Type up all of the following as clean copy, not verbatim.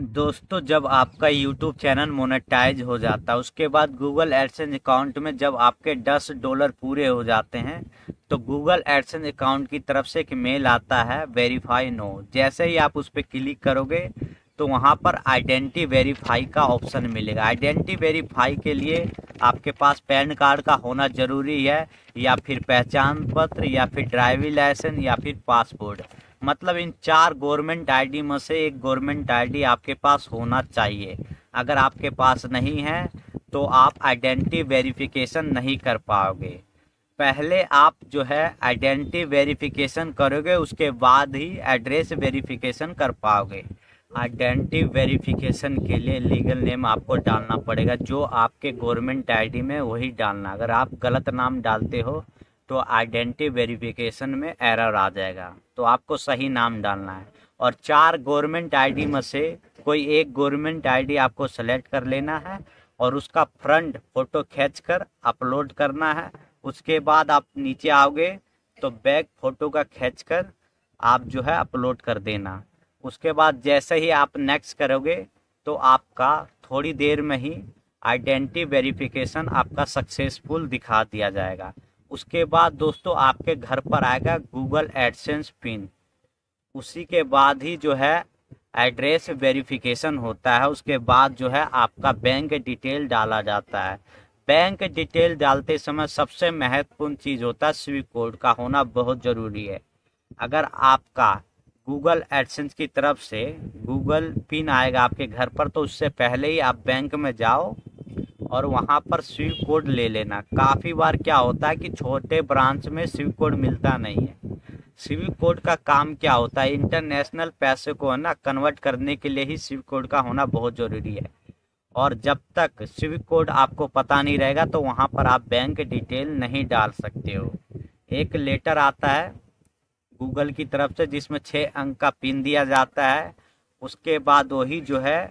दोस्तों, जब आपका YouTube चैनल मोनेटाइज हो जाता है उसके बाद गूगल एडसेंस अकाउंट में जब आपके $10 पूरे हो जाते हैं तो गूगल एडसेंस अकाउंट की तरफ से एक मेल आता है वेरीफाई नो। जैसे ही आप उस पर क्लिक करोगे तो वहां पर आइडेंटिटी वेरीफाई का ऑप्शन मिलेगा। आइडेंटिटी वेरीफाई के लिए आपके पास पैन कार्ड का होना जरूरी है, या फिर पहचान पत्र, या फिर ड्राइविंग लाइसेंस, या फिर पासपोर्ट। मतलब इन 4 गवर्नमेंट आईडी में से एक गवर्नमेंट आईडी आपके पास होना चाहिए। अगर आपके पास नहीं है तो आप आइडेंटिटी वेरिफिकेशन नहीं कर पाओगे। पहले आप जो है आइडेंटिटी वेरिफिकेशन करोगे, उसके बाद ही एड्रेस वेरिफिकेशन कर पाओगे। आइडेंटिटी वेरिफिकेशन के लिए लीगल नेम आपको डालना पड़ेगा, जो आपके गवर्नमेंट आईडी में वही डालना। अगर आप गलत नाम डालते हो तो आइडेंटिटी वेरिफिकेशन में एरर आ जाएगा, तो आपको सही नाम डालना है। और 4 गवर्नमेंट आईडी में से कोई एक गवर्नमेंट आईडी आपको सेलेक्ट कर लेना है और उसका फ्रंट फोटो खींचकर अपलोड करना है। उसके बाद आप नीचे आओगे तो बैक फोटो का खींचकर आप जो है अपलोड कर देना। उसके बाद जैसे ही आप नेक्स्ट करोगे तो आपका थोड़ी देर में ही आइडेंटिटी वेरिफिकेशन आपका सक्सेसफुल दिखा दिया जाएगा। उसके बाद दोस्तों आपके घर पर आएगा गूगल एडसेंस पिन। उसी के बाद ही जो है एड्रेस वेरिफिकेशन होता है। उसके बाद जो है आपका बैंक डिटेल डाला जाता है। बैंक डिटेल डालते समय सबसे महत्वपूर्ण चीज़ होता है स्विफ्ट कोड का होना बहुत ज़रूरी है। अगर आपका गूगल एडसेंस की तरफ से गूगल पिन आएगा आपके घर पर, तो उससे पहले ही आप बैंक में जाओ और वहां पर स्विफ्ट कोड ले लेना। काफ़ी बार क्या होता है कि छोटे ब्रांच में स्विफ्ट कोड मिलता नहीं है। स्विफ्ट कोड का काम क्या होता है, इंटरनेशनल पैसे को है ना कन्वर्ट करने के लिए ही स्विफ्ट कोड का होना बहुत ज़रूरी है। और जब तक स्विफ्ट कोड आपको पता नहीं रहेगा तो वहां पर आप बैंक डिटेल नहीं डाल सकते हो। एक लेटर आता है गूगल की तरफ से जिसमें 6 अंक का पिन दिया जाता है। उसके बाद वही जो है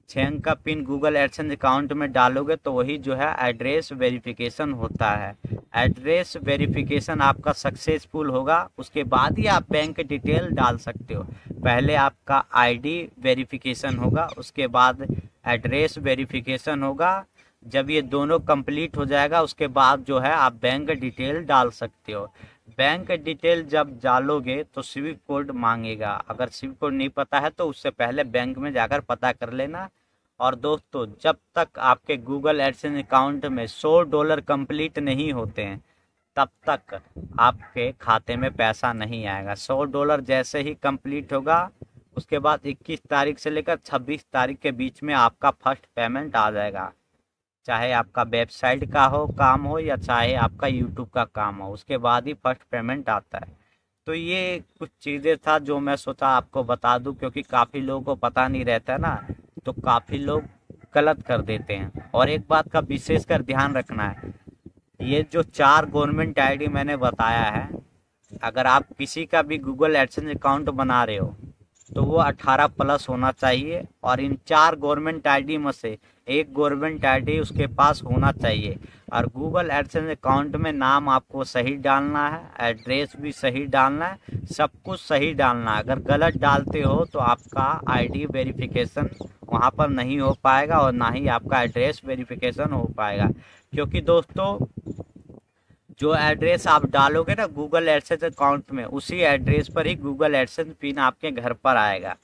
6 अंक का पिन गूगल एडसेंस अकाउंट में डालोगे तो वही जो है एड्रेस वेरिफिकेशन होता है। एड्रेस वेरिफिकेशन आपका सक्सेसफुल होगा, उसके बाद ही आप बैंक डिटेल डाल सकते हो। पहले आपका आईडी वेरिफिकेशन होगा, उसके बाद एड्रेस वेरिफिकेशन होगा। जब ये दोनों कंप्लीट हो जाएगा उसके बाद जो है आप बैंक डिटेल डाल सकते हो। बैंक डिटेल जब डालोगे तो स्विफ्ट कोड मांगेगा। अगर स्विफ्ट कोड नहीं पता है तो उससे पहले बैंक में जाकर पता कर लेना। और दोस्तों, जब तक आपके गूगल एडसेंस अकाउंट में $100 कंप्लीट नहीं होते हैं तब तक आपके खाते में पैसा नहीं आएगा। $100 जैसे ही कंप्लीट होगा उसके बाद 21 तारीख से लेकर 26 तारीख के बीच में आपका फर्स्ट पेमेंट आ जाएगा। चाहे आपका वेबसाइट का हो काम हो या चाहे आपका यूट्यूब का काम हो, उसके बाद ही फर्स्ट पेमेंट आता है। तो ये कुछ चीज़ें था जो मैं सोचा आपको बता दूं, क्योंकि काफ़ी लोगों को पता नहीं रहता है ना, तो काफ़ी लोग गलत कर देते हैं। और एक बात का विशेषकर ध्यान रखना है, ये जो 4 गवर्नमेंट आईडी मैंने बताया है, अगर आप किसी का भी गूगल एडसेंस अकाउंट बना रहे हो तो वो 18+ होना चाहिए। और इन 4 गवर्नमेंट आईडी में से एक गवर्नमेंट आईडी उसके पास होना चाहिए। और गूगल एडसेंस अकाउंट में नाम आपको सही डालना है, एड्रेस भी सही डालना है, सब कुछ सही डालना है। अगर गलत डालते हो तो आपका आईडी वेरिफिकेशन वहाँ पर नहीं हो पाएगा और ना ही आपका एड्रेस वेरिफिकेशन हो पाएगा। क्योंकि दोस्तों, जो एड्रेस आप डालोगे ना गूगल एडसेंस अकाउंट में, उसी एड्रेस पर ही गूगल एडसेंस पिन आपके घर पर आएगा।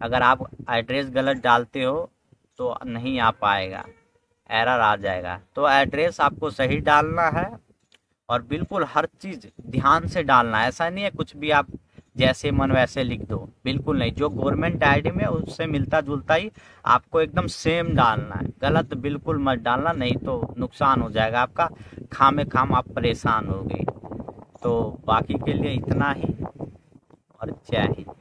अगर आप एड्रेस गलत डालते हो तो नहीं आ पाएगा, एरर आ जाएगा। तो एड्रेस आपको सही डालना है और बिल्कुल हर चीज़ ध्यान से डालना है। ऐसा नहीं है कुछ भी आप जैसे मन वैसे लिख दो, बिल्कुल नहीं। जो गवर्नमेंट आईडी में उससे मिलता जुलता ही आपको एकदम सेम डालना है। गलत बिल्कुल मत डालना, नहीं तो नुकसान हो जाएगा आपका, खामे खाम आप परेशान हो गए। तो बाकी के लिए इतना ही और जय हिंद।